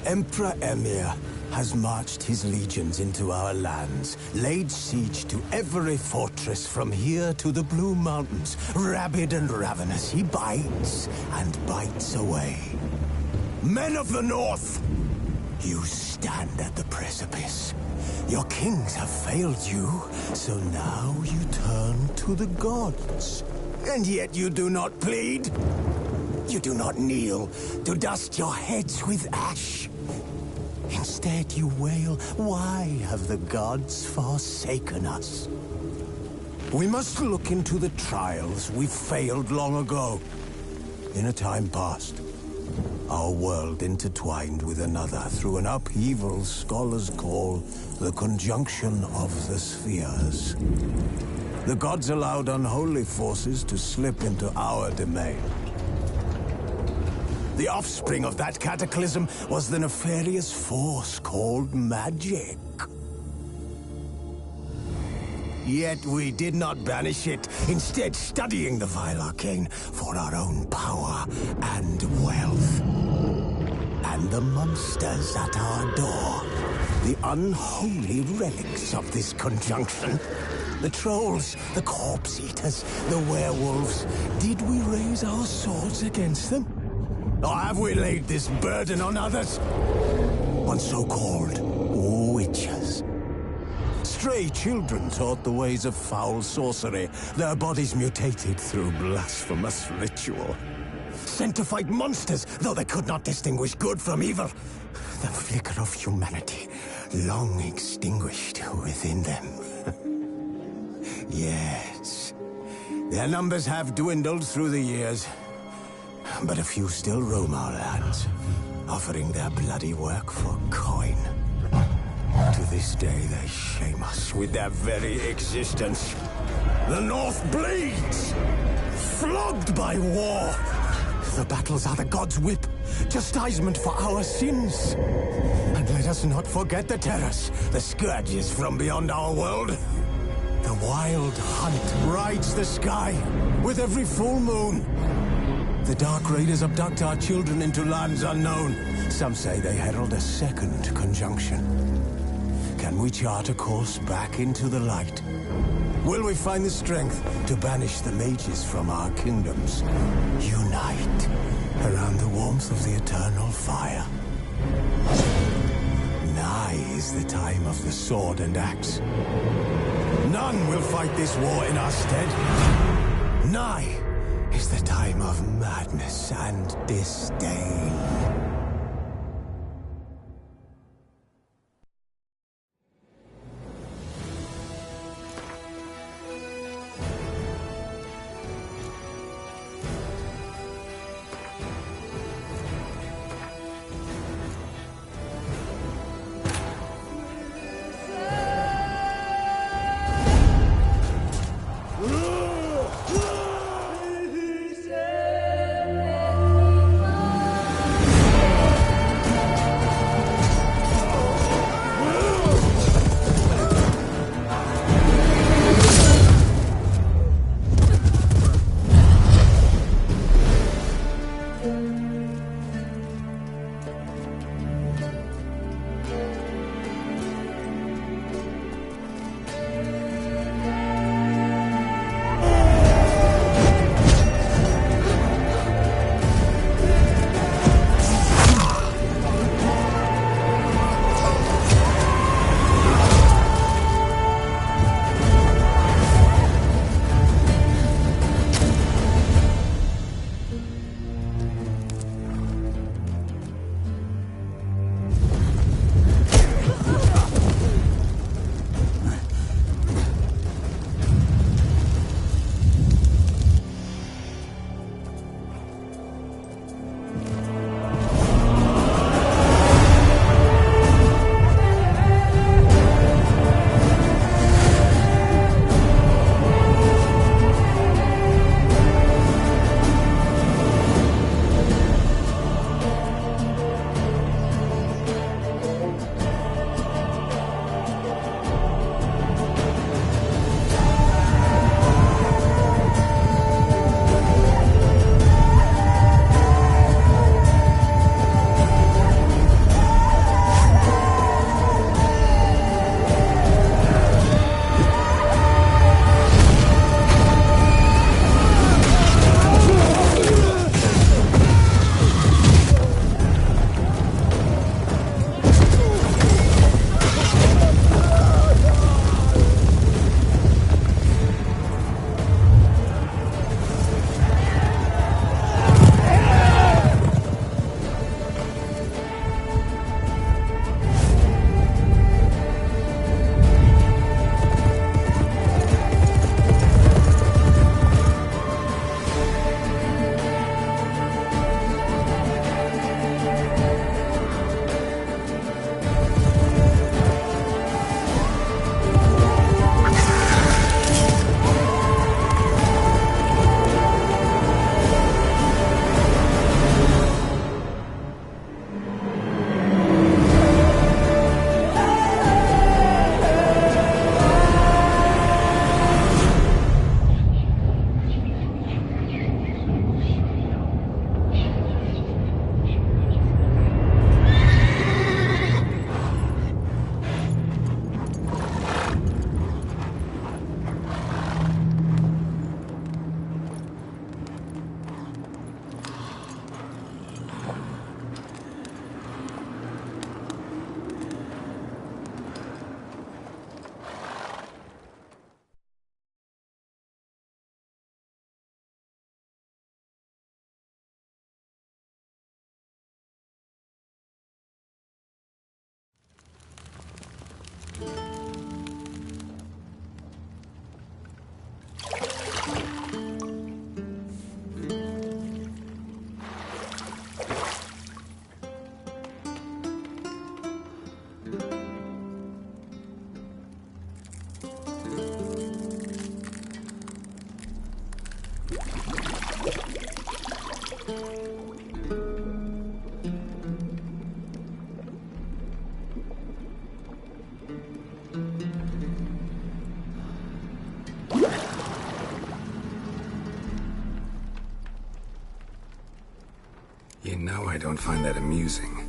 Emperor Emhyr has marched his legions into our lands, laid siege to every fortress from here to the Blue Mountains. Rabid and ravenous, he bites and bites away. Men of the North, you stand at the precipice. Your kings have failed you, so now you turn to the gods. And yet you do not plead. You do not kneel to dust your heads with ash. Instead you wail, why have the gods forsaken us? We must look into the trials we failed long ago. In a time past, our world intertwined with another through an upheaval scholars call the conjunction of the spheres. The gods allowed unholy forces to slip into our domain. The offspring of that cataclysm was the nefarious force called magic. Yet we did not banish it, instead studying the vile arcane for our own power and wealth. And the monsters at our door, the unholy relics of this conjunction. The trolls, the corpse-eaters, the werewolves. Did we raise our swords against them? Or have we laid this burden on others? On so-called witches. Stray children taught the ways of foul sorcery, their bodies mutated through blasphemous ritual. Sent to fight monsters, though they could not distinguish good from evil. The flicker of humanity, long extinguished within them. Yes, their numbers have dwindled through the years. But a few still roam our lands, offering their bloody work for coin. To this day, they shame us with their very existence. The North bleeds, flogged by war. The battles are the gods' whip, chastisement for our sins. And let us not forget the terrors, the scourges from beyond our world. The wild hunt rides the sky with every full moon. The Dark Raiders abduct our children into lands unknown. Some say they herald a second conjunction. Can we chart a course back into the light? Will we find the strength to banish the mages from our kingdoms? Unite around the warmth of the eternal fire. Nigh is the time of the sword and axe. None will fight this war in our stead. Nigh is the time of madness and disdain. Now I don't find that amusing.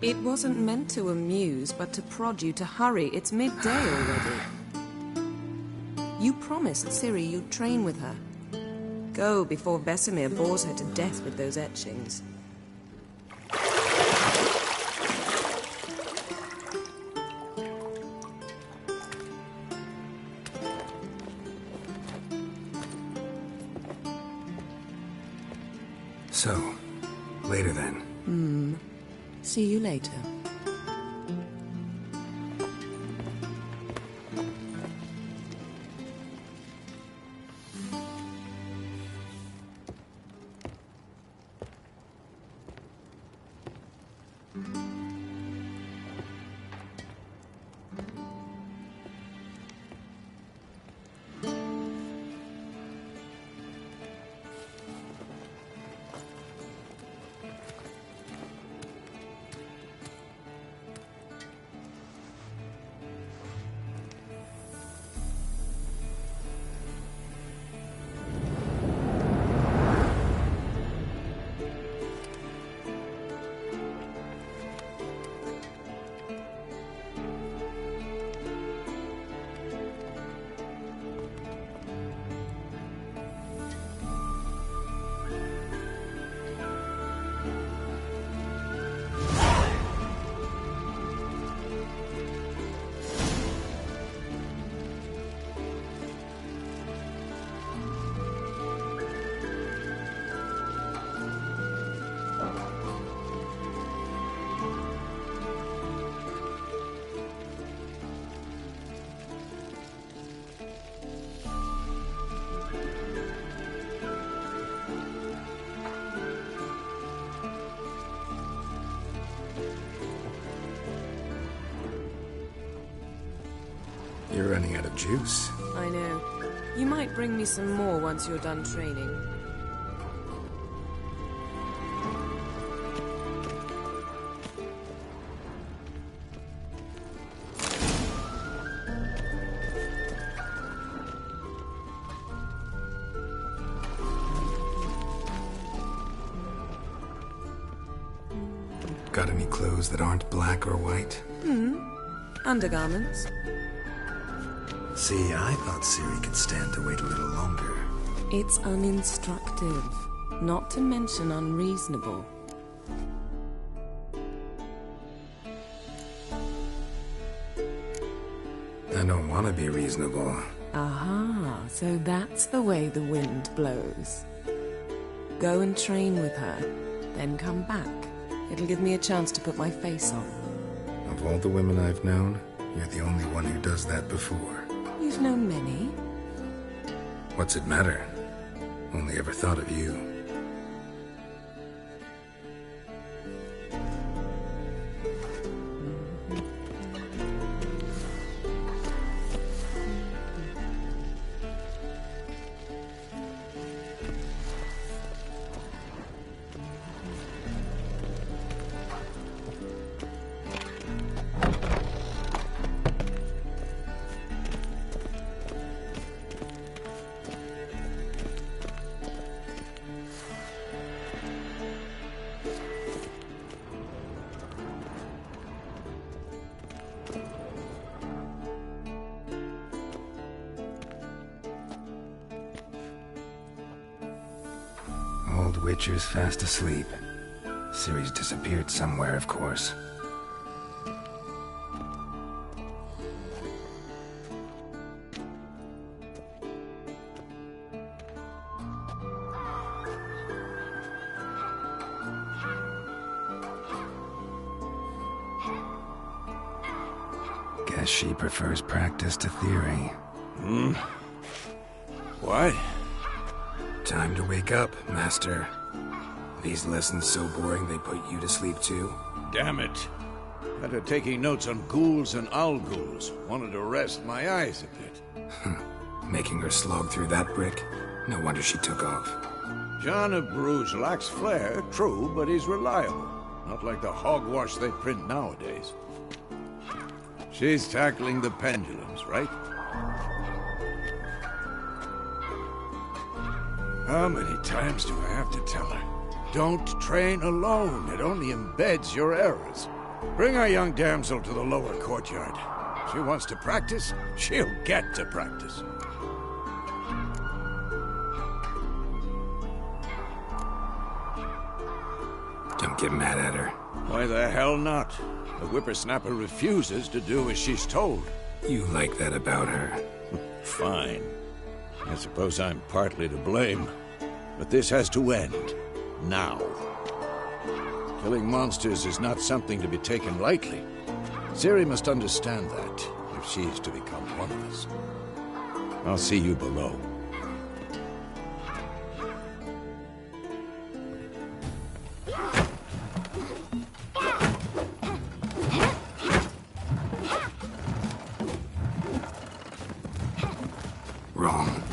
It wasn't meant to amuse, but to prod you to hurry. It's midday already. You promised Ciri you'd train with her. Go before Vesemir bores her to death with those etchings. So, later then. See you later. You're running out of juice. I know. You might bring me some more once you're done training. Got any clothes that aren't black or white? Undergarments. See, I thought Ciri could stand to wait a little longer. It's uninstructive, not to mention unreasonable. I don't want to be reasonable. Aha, so that's the way the wind blows. Go and train with her, then come back. It'll give me a chance to put my face on. Of all the women I've known, you're the only one who does that before. You've known many. What's it matter? Only ever thought of you. Old Witcher's fast asleep. Ciri's disappeared somewhere, of course. Guess she prefers practice to theory. What? Time to wake up, Master. These lessons so boring they put you to sleep too? Damn it. After taking notes on ghouls and owl-ghouls, wanted to rest my eyes a bit. Making her slog through that brick? No wonder she took off. John of Bruges lacks flair, true, but he's reliable. Not like the hogwash they print nowadays. She's tackling the pendulums, right? How many times do I have to tell her? Don't train alone. It only embeds your errors. Bring our young damsel to the lower courtyard. She wants to practice, she'll get to practice. Don't get mad at her. Why the hell not? The whippersnapper refuses to do as she's told. You like that about her. Fine. I suppose I'm partly to blame. But this has to end. Now. Killing monsters is not something to be taken lightly. Ciri must understand that, if she is to become one of us. I'll see you below. Wrong.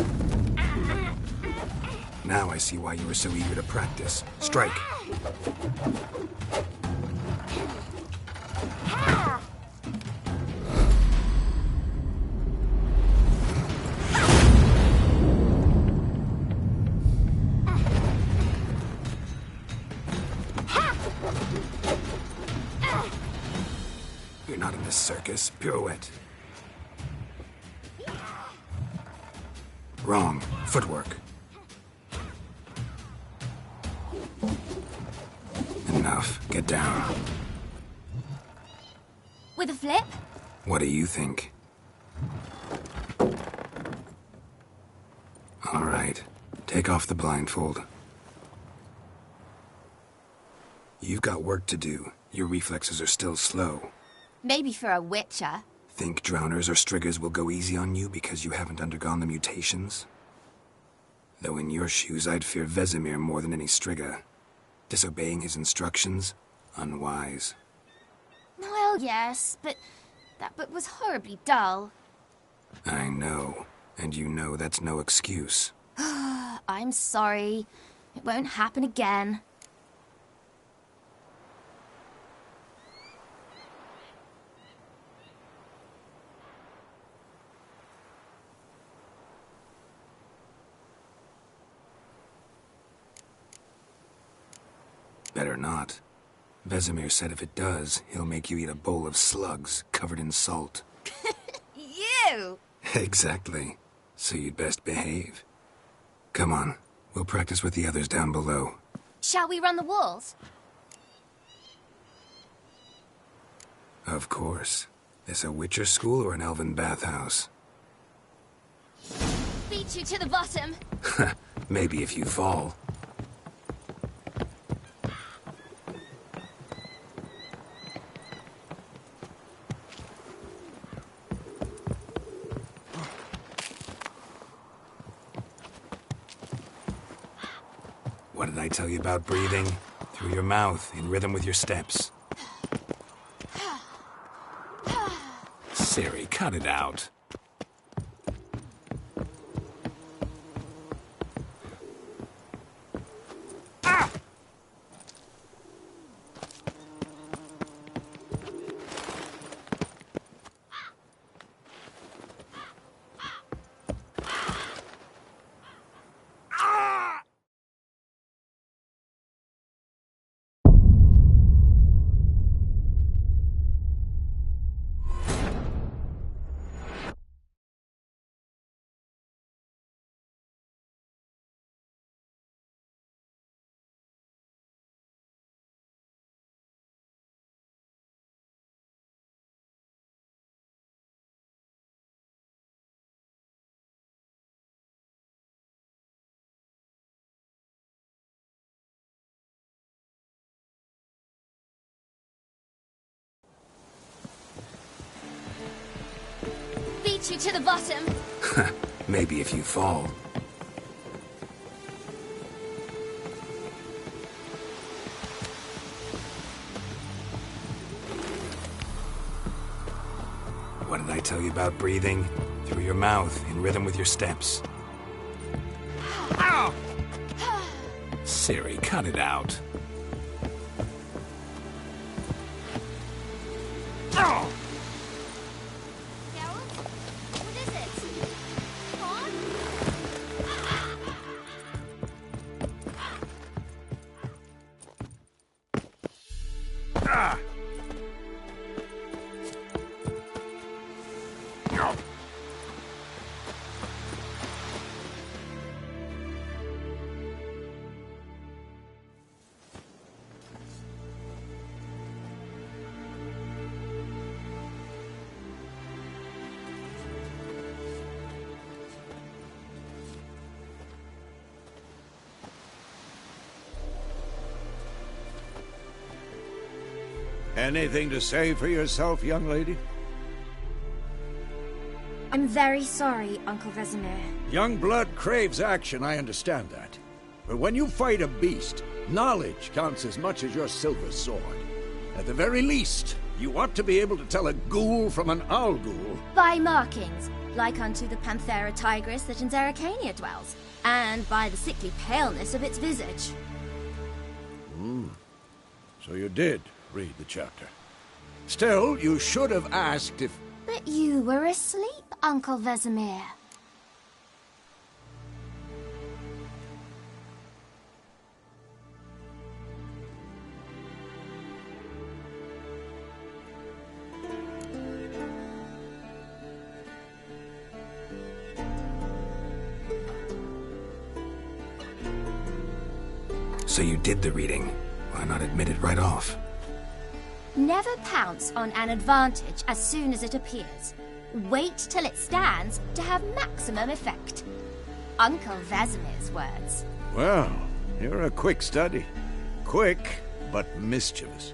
Now I see why you were so eager to practice. Strike. You're not in this circus. Pirouette. Wrong. Footwork. Enough. Get down. With a flip? What do you think? All right. Take off the blindfold. You've got work to do. Your reflexes are still slow. Maybe for a witcher. Think drowners or striggers will go easy on you because you haven't undergone the mutations? Though in your shoes, I'd fear Vesemir more than any strigger. Disobeying his instructions? Unwise. Well, yes, but that book was horribly dull. I know. And you know that's no excuse. I'm sorry. It won't happen again. Better not. Vesemir said if it does, he'll make you eat a bowl of slugs covered in salt. You! Exactly. So you'd best behave. Come on. We'll practice with the others down below. Shall we run the walls? Of course. This a Witcher school or an elven bathhouse? Beat you to the bottom. Maybe if you fall. What did I tell you about breathing? Through your mouth, in rhythm with your steps. Ciri, cut it out. Beat you to the bottom. Maybe if you fall. What did I tell you about breathing? Through your mouth, in rhythm with your steps. Ow! Ciri, cut it out. Geralt? What is it? Ron? Anything to say for yourself, young lady? I'm very sorry, Uncle Vesemir. Young blood craves action, I understand that. But when you fight a beast, knowledge counts as much as your silver sword. At the very least, you ought to be able to tell a ghoul from an owl ghoul. By markings, like unto the Panthera tigris that in Zerrikania dwells, and by the sickly paleness of its visage. So you did read the chapter. Still, you should have asked if... But you were asleep, Uncle Vesemir. So you did the reading. Why not admit it right off? Never pounce on an advantage as soon as it appears. Wait till it stands to have maximum effect. Uncle Vesemir's words. Well, you're a quick study. Quick, but mischievous.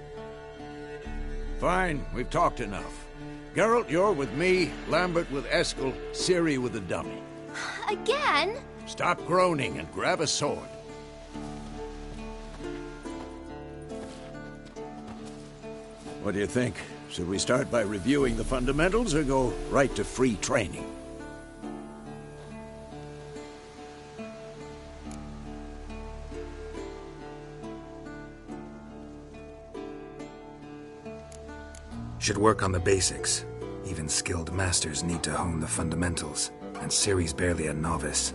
Fine, we've talked enough. Geralt, you're with me, Lambert with Eskel, Ciri with the dummy. Again? Stop groaning and grab a sword. What do you think? Should we start by reviewing the fundamentals or go right to free training? Should work on the basics. Even skilled masters need to hone the fundamentals, and Ciri's barely a novice.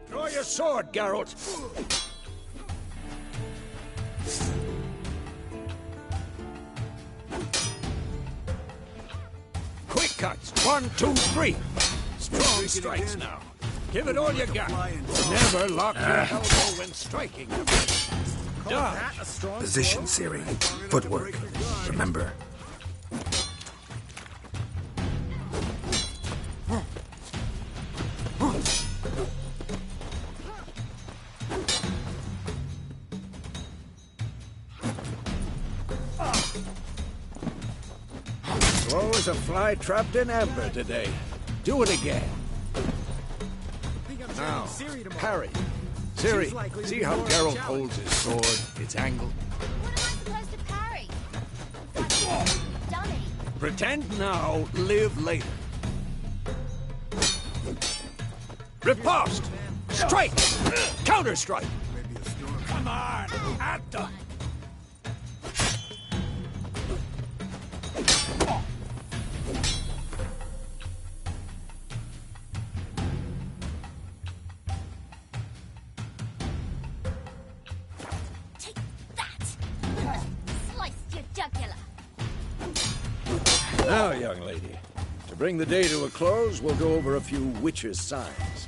Draw your sword, Geralt! Quick cuts! 1, 2, 3! Strong strikes now. Give it all you got. Never lock your elbow when striking. Dodge. Position, Ciri. Footwork. Remember. Slow as a fly trapped in amber today. Do it again. Now, parry. Ciri, see how Geralt holds his sword, its angle? What am I supposed to parry? Dummy. Pretend now, live later. Riposte! Strike! Counter-strike! Come on, at them! Take that! Sliced your jugular. Now, young lady, to bring the day to a close, we'll go over a few Witcher's signs.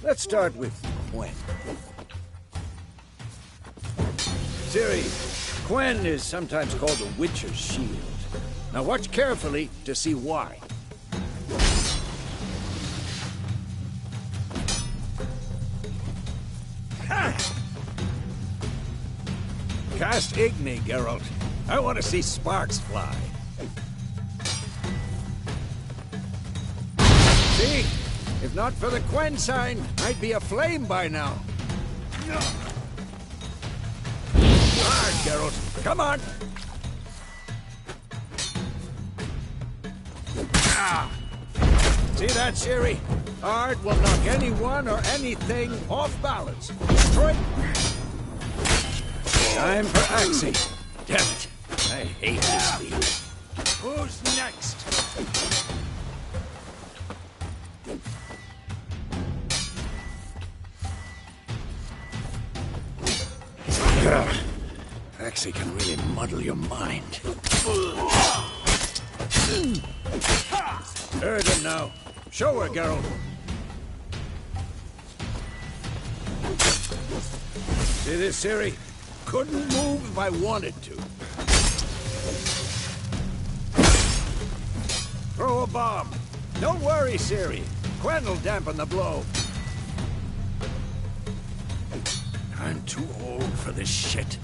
Let's start with Quen. Ciri, Quen is sometimes called the Witcher's shield. Now watch carefully to see why. Cast Igni, Geralt. I want to see sparks fly. See? If not for the Quen sign, I'd be aflame by now. Hard, Geralt. Come on. See that, Ciri? Art will knock anyone or anything off balance. Destroy. Time for Axie. Damn it. I hate this field. Who's next? Axie can really muddle your mind. Erdin now. Show her, Geralt. See this, Ciri? Couldn't move if I wanted to. Throw a bomb. Don't worry, Ciri. Quen will dampen the blow. I'm too old for this shit.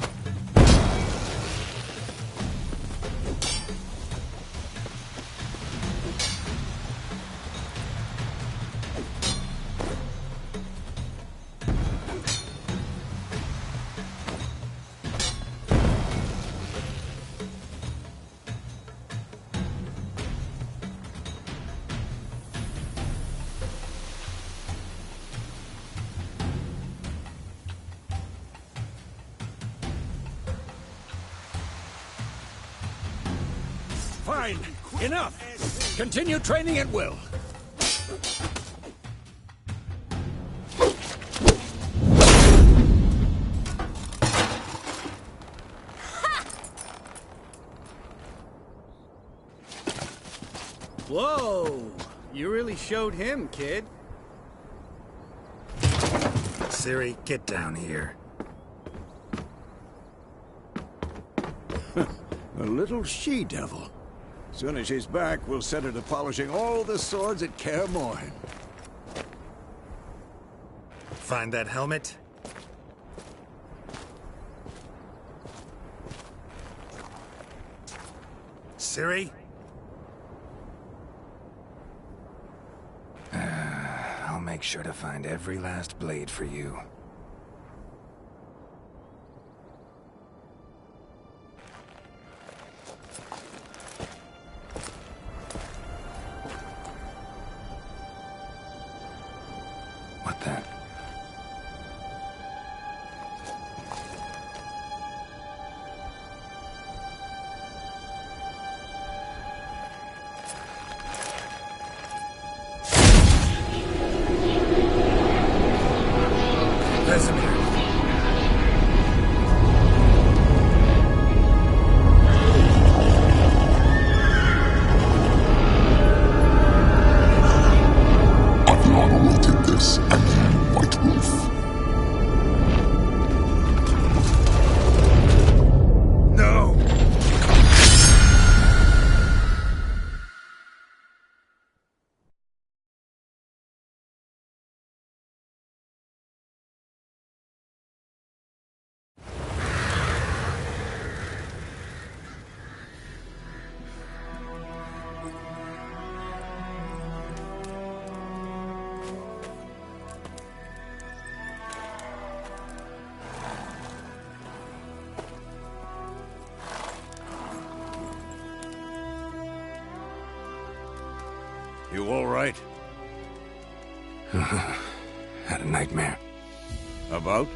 Fine. Enough. Continue training at will. Whoa! You really showed him, kid. Ciri, get down here. A little she-devil. Soon as she's back, we'll set her to polishing all the swords at Kaer Morhen. Find that helmet? Ciri? I'll make sure to find every last blade for you. What the? Vesemir. Aviana will take this, and you, White Wolf. No! You all right? Had a nightmare. About?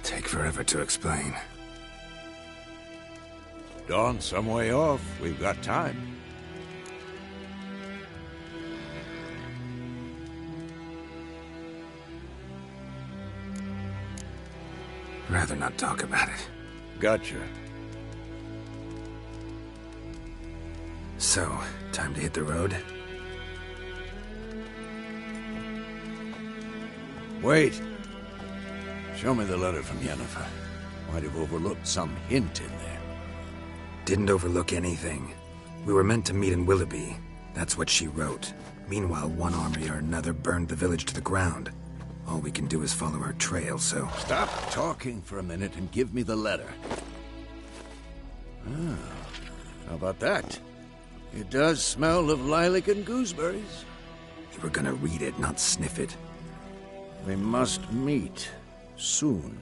Take forever to explain. Dawn's some way off. We've got time. Rather not talk about it. Gotcha. So, time to hit the road? Wait. Show me the letter from Yennefer. Might have overlooked some hint in there. Didn't overlook anything. We were meant to meet in Willoughby. That's what she wrote. Meanwhile, one army or another burned the village to the ground. All we can do is follow her trail, so... Stop talking for a minute and give me the letter. Ah, how about that? It does smell of lilac and gooseberries. You were gonna read it, not sniff it. We must meet. Soon.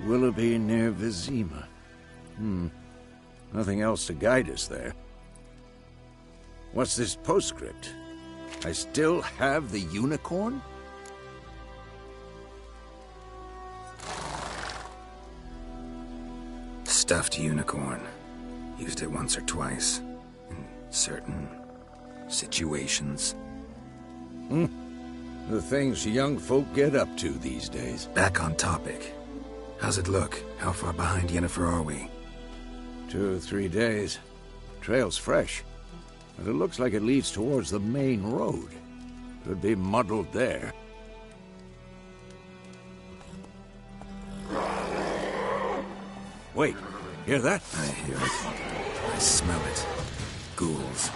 Willoughby near Vizima. Nothing else to guide us there. What's this postscript? I still have the unicorn? Stuffed unicorn. Used it once or twice. In certain situations. The things young folk get up to these days. Back on topic. How's it look? How far behind Yennefer are we? 2 or 3 days. Trail's fresh. But it looks like it leads towards the main road. Could be muddled there. Wait, hear that? I hear it. I smell it. Ghouls.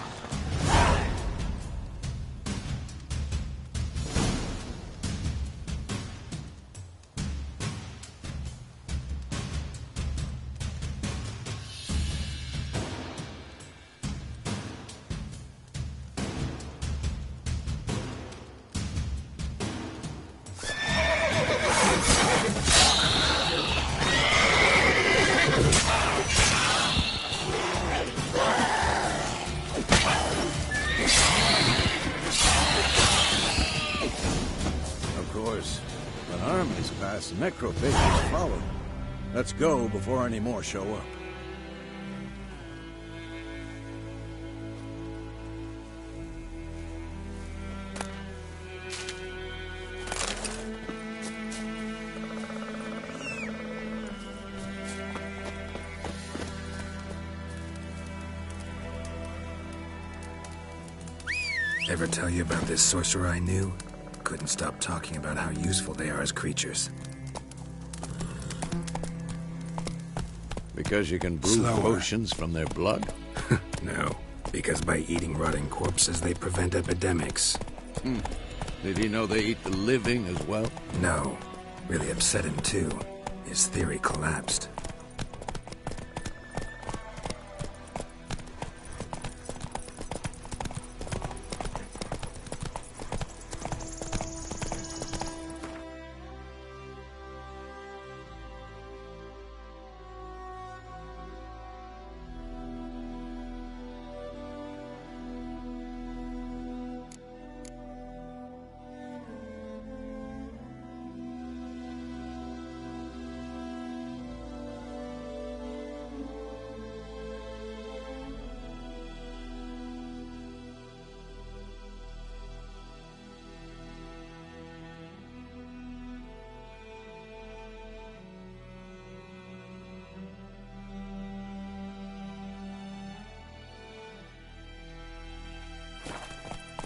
Necrophages follow. Let's go before any more show up. Ever tell you about this sorcerer I knew? Couldn't stop talking about how useful they are as creatures. Because you can brew potions from their blood? No, because by eating rotting corpses, they prevent epidemics. Did he know they eat the living as well? No. Really upset him, too. His theory collapsed.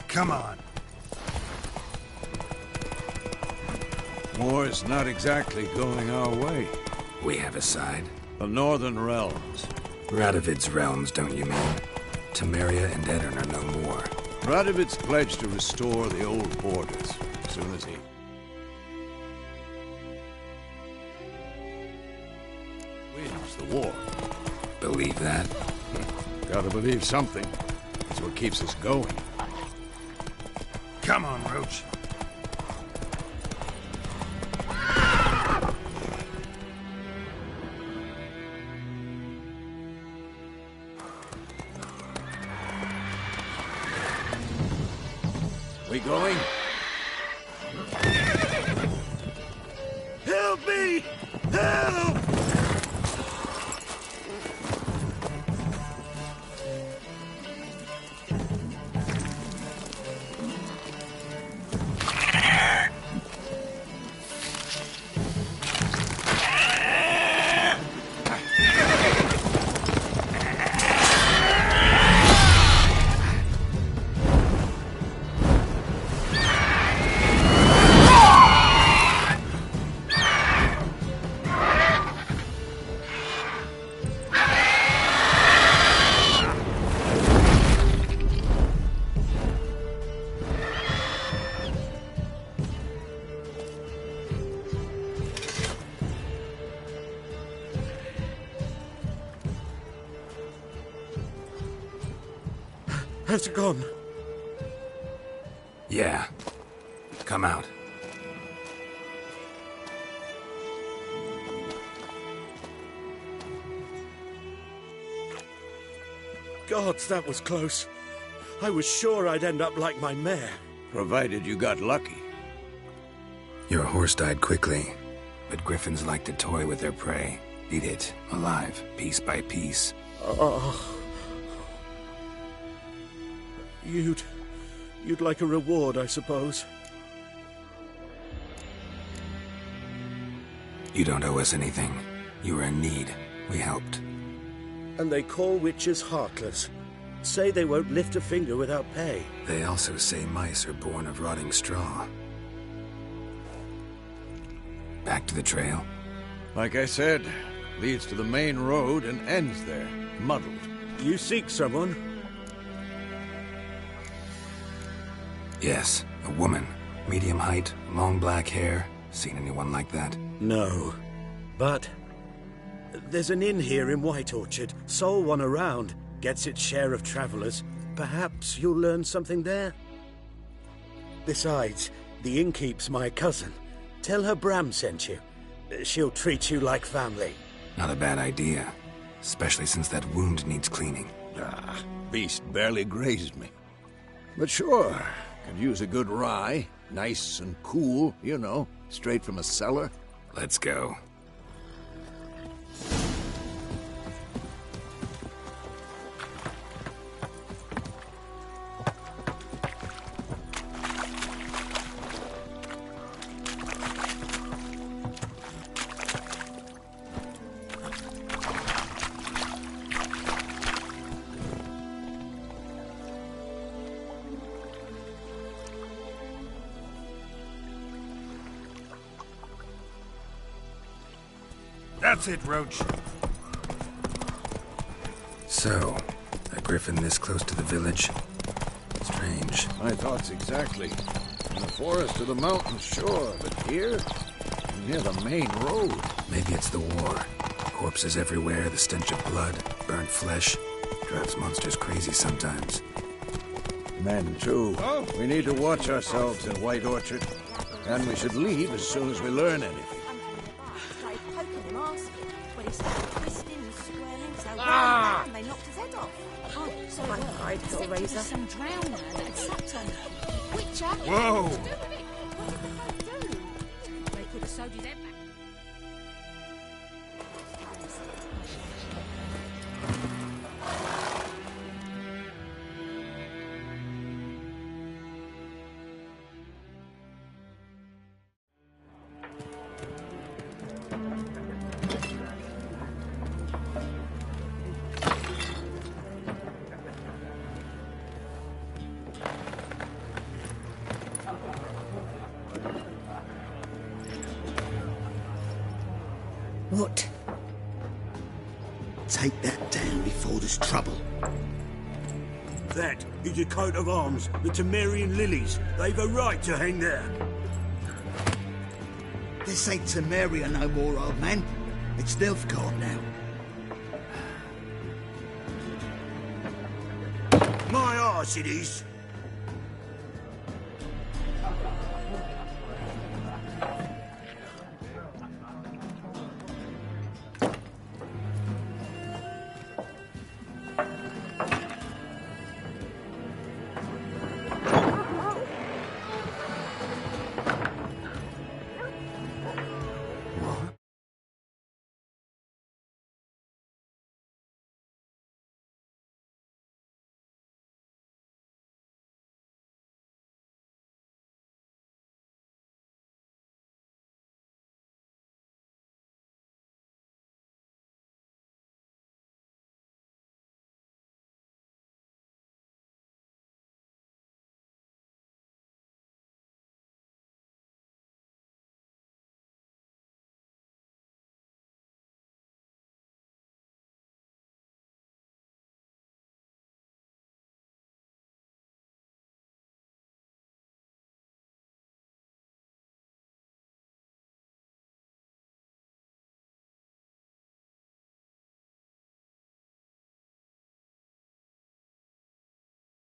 Come on. War's not exactly going our way. We have a side. The Northern Realms. Radovid's realms, don't you mean? Temeria and Edirn are no more. Radovid's pledged to restore the old borders as soon as he... wins the war. Believe that? Gotta believe something. That's what keeps us going. Come on, Roach. We going? Help me! Help! Has it gone? Yeah. Come out. Gods, that was close. I was sure I'd end up like my mare. Provided you got lucky. Your horse died quickly, but griffins like to toy with their prey. Eat it, alive, piece by piece. Oh. You'd like a reward, I suppose. You don't owe us anything. You were in need. We helped. And they call witches heartless. Say they won't lift a finger without pay. They also say mice are born of rotting straw. Back to the trail? Like I said, leads to the main road and ends there, muddled. You seek someone? Yes, a woman. Medium height, long black hair. Seen anyone like that? No. But there's an inn here in White Orchard. Sole one around. Gets its share of travelers. Perhaps you'll learn something there? Besides, the innkeep's my cousin. Tell her Bram sent you. She'll treat you like family. Not a bad idea. Especially since that wound needs cleaning. Ah, beast barely grazed me. But sure, could use a good rye. Nice and cool, you know, straight from a cellar. Let's go. That's it, Roach. So, a griffin this close to the village? Strange. My thoughts exactly. In the forest or the mountains, sure, but here? Near the main road. Maybe it's the war. Corpses everywhere, the stench of blood, burnt flesh. Drives monsters crazy sometimes. Men, too. Oh. We need to watch ourselves in White Orchard. And we should leave as soon as we learn anything. Ah! They knocked his head off. Oh, sorry. Right, Hellraiser. Some drowner that slept on him. Witcher. Whoa! They could have sewed his head back. What? Take that down before there's trouble. That is a coat of arms, the Temerian lilies. They've a right to hang there. This ain't Temeria no more, old man. It's Nilfgaard now. My arse it is.